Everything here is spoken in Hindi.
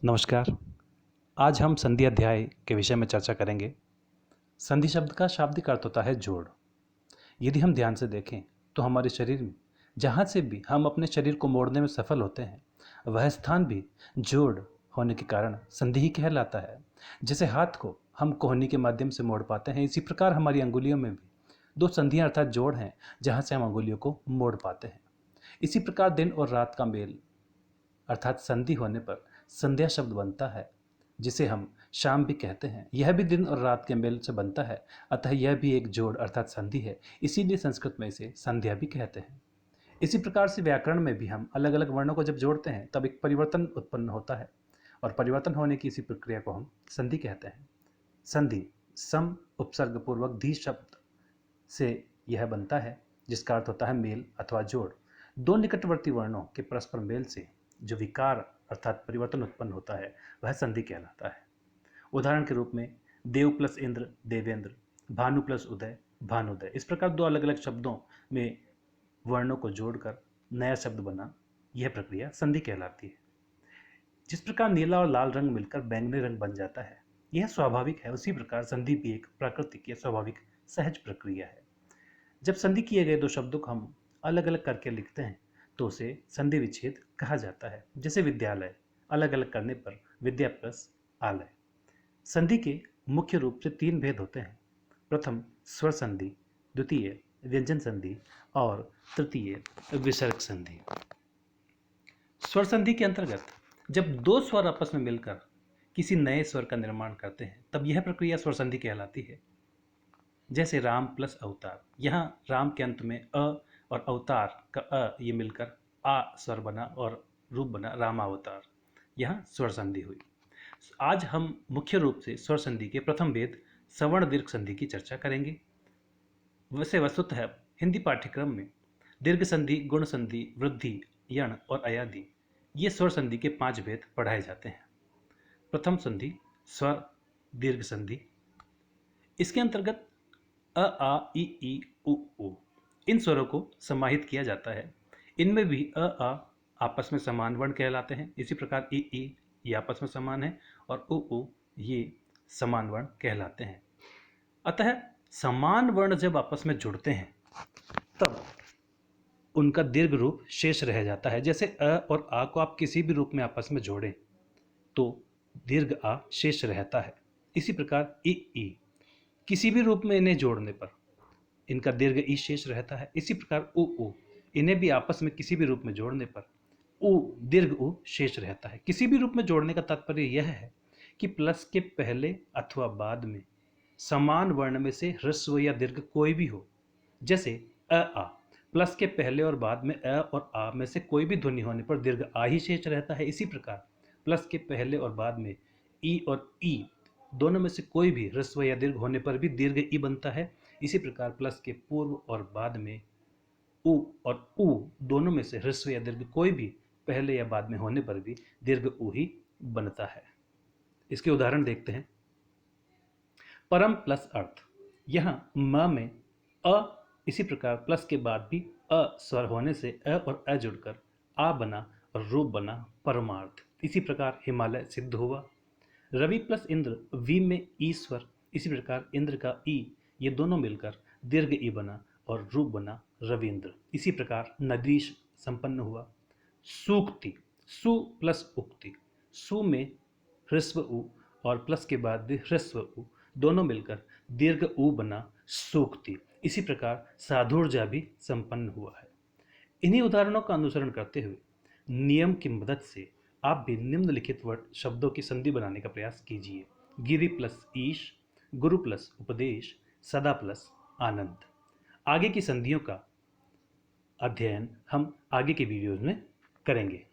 नमस्कार। आज हम संधि अध्याय के विषय में चर्चा करेंगे। संधि शब्द का शाब्दिक अर्थ होता है जोड़। यदि हम ध्यान से देखें तो हमारे शरीर में जहाँ से भी हम अपने शरीर को मोड़ने में सफल होते हैं वह स्थान भी जोड़ होने के कारण संधि ही कहलाता है। जैसे हाथ को हम कोहनी के माध्यम से मोड़ पाते हैं, इसी प्रकार हमारी अंगुलियों में भी दो संधियाँ अर्थात जोड़ हैं जहाँ से हम अंगुलियों को मोड़ पाते हैं। इसी प्रकार दिन और रात का मेल अर्थात संधि होने पर संध्या शब्द बनता है, जिसे हम शाम भी कहते हैं। यह भी दिन और रात के मेल से बनता है, अतः यह भी एक जोड़ अर्थात संधि है। इसीलिए संस्कृत में इसे संध्या भी कहते हैं। इसी प्रकार से व्याकरण में भी हम अलग अलग वर्णों को जब जोड़ते हैं तब एक परिवर्तन उत्पन्न होता है, और परिवर्तन होने की इसी प्रक्रिया को हम संधि कहते हैं। संधि सम उपसर्ग पूर्वक धी शब्द से यह बनता है, जिसका अर्थ होता है मेल अथवा जोड़। दो निकटवर्ती वर्णों के परस्पर मेल से जो विकार अर्थात परिवर्तन उत्पन्न होता है वह संधि कहलाता है। उदाहरण के रूप में देव प्लस इंद्र देवेंद्र, भानु प्लस उदय भानुदय। इस प्रकार दो अलग अलग शब्दों में वर्णों को जोड़कर नया शब्द बना, यह प्रक्रिया संधि कहलाती है। जिस प्रकार नीला और लाल रंग मिलकर बैंगनी रंग बन जाता है, यह स्वाभाविक है, उसी प्रकार संधि भी एक प्राकृतिक या स्वाभाविक सहज प्रक्रिया है। जब संधि किए गए दो शब्दों को हम अलग अलग करके लिखते हैं तो उसे संधि विच्छेद कहा जाता है। जैसे विद्यालय अलग अलग करने पर विद्या प्लस आलय। संधि के मुख्य रूप से तीन भेद होते हैं। प्रथम स्वर संधि, द्वितीय व्यंजन संधि और तृतीय विसर्ग संधि। स्वर संधि के अंतर्गत जब दो स्वर आपस में मिलकर किसी नए स्वर का निर्माण करते हैं तब यह प्रक्रिया स्वर संधि कहलाती है। जैसे राम प्लस अवतार, यहाँ राम के अंत में अ और अवतार का अ ये मिलकर आ स्वर बना और रूप बना रामावतार, यहाँ स्वर संधि हुई। आज हम मुख्य रूप से स्वर संधि के प्रथम भेद सवर्ण दीर्घ संधि की चर्चा करेंगे। वैसे वस्तुतः हिंदी पाठ्यक्रम में दीर्घ संधि, गुण संधि, वृद्धि, यण और अयादि ये स्वर संधि के 5 भेद पढ़ाए जाते हैं। प्रथम संधि स्वर दीर्घ संधि। इसके अंतर्गत अ आ ई उ ऊ इन स्वरों को समाहित किया जाता है। इनमें भी अ आ आपस में समान वर्ण कहलाते हैं। इसी प्रकार ई ये आपस में समान है और उ ये समान वर्ण कहलाते हैं। अतः समान वर्ण जब आपस में जुड़ते हैं तब उनका दीर्घ रूप शेष रह जाता है। जैसे अ और आ को आप किसी भी रूप में आपस में जोड़ें तो दीर्घ आ शेष रहता है। इसी प्रकार ई किसी भी रूप में इन्हें जोड़ने पर इनका दीर्घ ई शेष रहता है। इसी प्रकार उ इन्हें भी आपस में किसी भी रूप में जोड़ने पर उ दीर्घ उ शेष रहता है। किसी भी रूप में जोड़ने का तात्पर्य यह है कि प्लस के पहले अथवा बाद में समान वर्ण में से ह्रस्व या दीर्घ कोई भी हो। जैसे अ आ, प्लस के पहले और बाद में अ और आ में से कोई भी ध्वनि होने पर दीर्घ आ ही शेष रहता है। इसी प्रकार प्लस के पहले और बाद में ई और ई दोनों में से कोई भी ह्रस्व या दीर्घ होने पर भी दीर्घ ई बनता है। इसी प्रकार प्लस के पूर्व और बाद में उ और उ दोनों में से ह्रस्व या दीर्घ कोई भी पहले या बाद में होने पर भी दीर्घ उ ही बनता है। इसके उदाहरण देखते हैं। परम प्लस अर्थ, यहाँ म में अ, इसी प्रकार प्लस के बाद भी अ स्वर होने से अ और अ जुड़कर आ बना और रूप बना परमार्थ। इसी प्रकार हिमालय सिद्ध हुआ। रवि प्लस इंद्र, वी में ई स्वर, इसी प्रकार इंद्र का ई ये दोनों मिलकर दीर्घ ई बना और रूप बना रविंद्र। इसी प्रकार नदीश संपन्न हुआ। सूक्ति, सु प्लस उक्ति, सु में ह्रस्व उ और प्लस के बाद भी ह्रस्व उ दोनों मिलकर दीर्घ उ बना सूक्ति। इसी प्रकार साधुर्जा भी संपन्न हुआ है। इन्हीं उदाहरणों का अनुसरण करते हुए नियम की मदद से आप भी निम्नलिखित वर्ड शब्दों की संधि बनाने का प्रयास कीजिए। गिरि प्लस ईश, गुरु प्लस उपदेश, सदा प्लस आनंद। आगे की संधियों का अध्ययन हम आगे के वीडियोज में करेंगे।